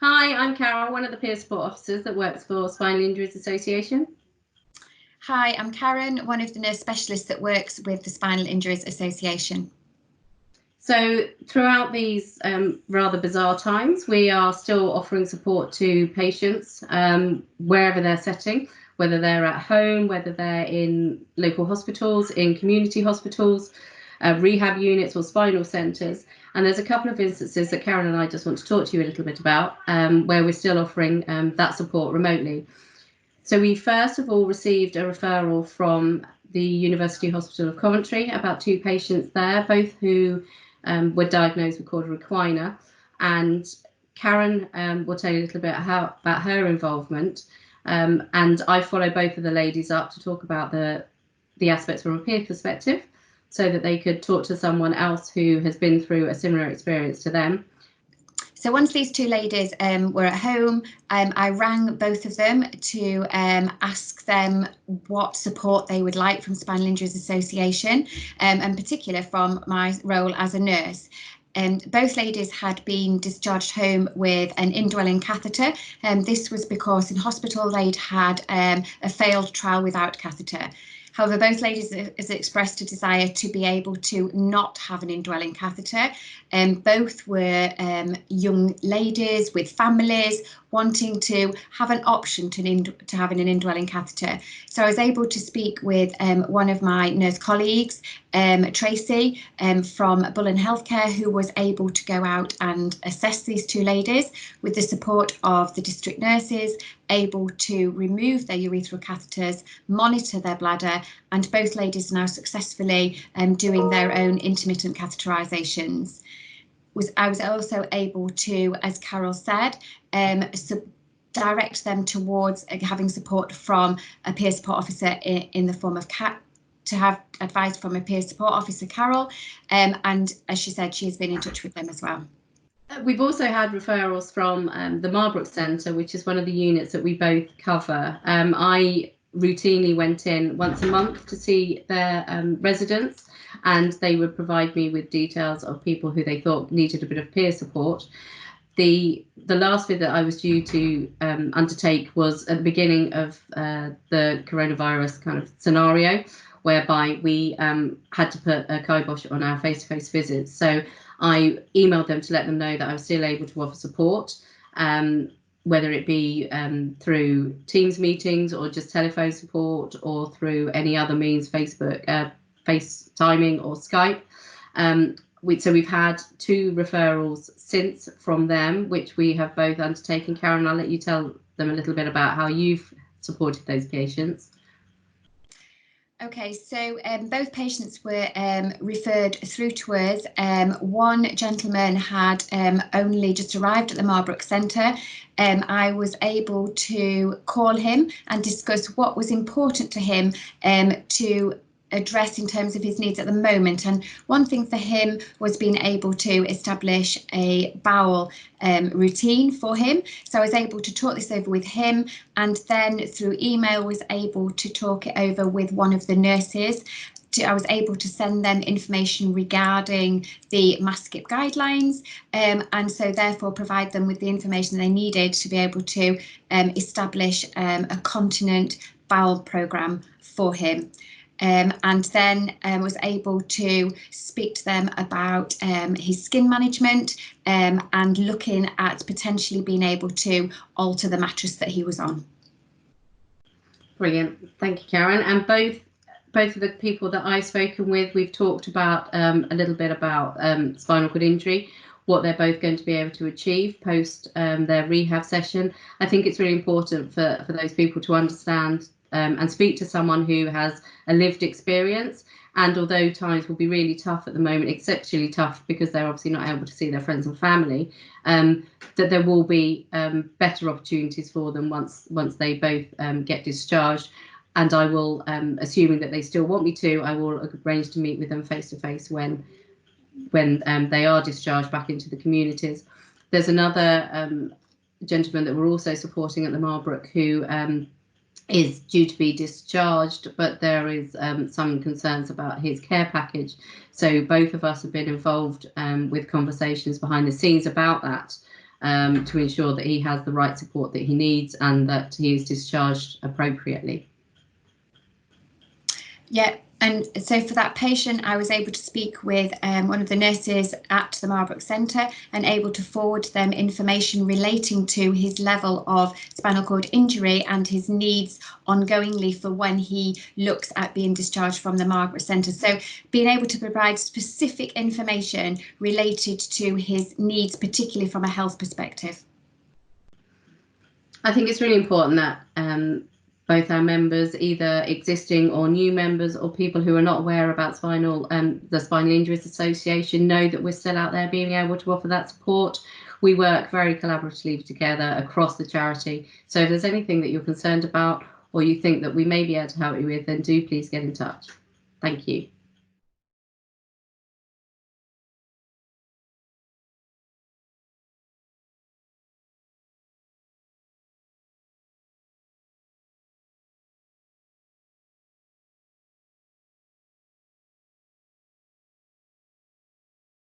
Hi, I'm Carol, one of the peer support officers that works for Spinal Injuries Association. Hi, I'm Karen, one of the nurse specialists that works with the Spinal Injuries Association. So throughout these rather bizarre times, we are still offering support to patients wherever they're setting, whether they're at home, whether they're in local hospitals, in community hospitals, rehab units or spinal centres. And there's a couple of instances that Karen and I just want to talk to you a little bit about where we're still offering that support remotely. So we first of all received a referral from the University Hospital of Coventry about 2 patients there, both who were diagnosed with cauda equina, and Karen will tell you a little bit about her involvement, and I follow both of the ladies up to talk about the aspects from a peer perspective, so that they could talk to someone else who has been through a similar experience to them. So once these 2 ladies were at home, I rang both of them to ask them what support they would like from Spinal Injuries Association, in particular from my role as a nurse. Both ladies had been discharged home with an indwelling catheter, and this was because in hospital they'd had a failed trial without catheter. However, both ladies has expressed a desire to be able to not have an indwelling catheter. Both were young ladies with families wanting to have an option to having an indwelling catheter. So I was able to speak with one of my nurse colleagues, Tracy, from Bullen Healthcare, who was able to go out and assess these 2 ladies with the support of the district nurses, able to remove their urethral catheters, monitor their bladder, and both ladies are now successfully doing their own intermittent catheterizations. I was also able to, as Carol said, direct them towards having support from a peer support officer in the form of to have advice from a peer support officer, Carol, and as she said, she has been in touch with them as well. We've also had referrals from the Marlborough Centre, which is one of the units that we both cover. I routinely went in once a month to see their residents, and they would provide me with details of people who they thought needed a bit of peer support. The last visit I was due to undertake was at the beginning of the coronavirus kind of scenario, whereby we had to put a kibosh on our face-to-face visits. So I emailed them to let them know that I was still able to offer support, whether it be through Teams meetings or just telephone support or through any other means, Facebook, FaceTiming or Skype. So we've had 2 referrals since from them, which we have both undertaken. Karen, I'll let you tell them a little bit about how you've supported those patients. Okay, so both patients were referred through to us. One gentleman had only just arrived at the Marlborough Centre. I was able to call him and discuss what was important to him to address in terms of his needs at the moment, and one thing for him was being able to establish a bowel routine for him. So I was able to talk this over with him, and then through email was able to talk it over with one of the nurses. I was able to send them information regarding the MASCIP guidelines, and so therefore provide them with the information they needed to be able to establish a continent bowel programme for him. And then was able to speak to them about his skin management and looking at potentially being able to alter the mattress that he was on. Brilliant, thank you, Karen. And both of the people that I've spoken with, we've talked about a little bit about spinal cord injury, what they're both going to be able to achieve post their rehab session. I think it's really important for those people to understand and speak to someone who has a lived experience. And although times will be really tough at the moment, exceptionally tough because they're obviously not able to see their friends and family, that there will be better opportunities for them once they both get discharged. And I will, assuming that they still want me to, I will arrange to meet with them face to face when they are discharged back into the communities. There's another gentleman that we're also supporting at the Marlborough who is due to be discharged, but there is some concerns about his care package. So both of us have been involved with conversations behind the scenes about that. to ensure that he has the right support that he needs and that he is discharged appropriately. Yeah, and so for that patient, I was able to speak with one of the nurses at the Marlborough Centre and able to forward them information relating to his level of spinal cord injury and his needs ongoingly for when he looks at being discharged from the Marlborough Centre. So being able to provide specific information related to his needs, particularly from a health perspective. I think it's really important that both our members, either existing or new members, or people who are not aware about the Spinal Injuries Association, know that we're still out there being able to offer that support. We work very collaboratively together across the charity. So if there's anything that you're concerned about or you think that we may be able to help you with, then do please get in touch. Thank you.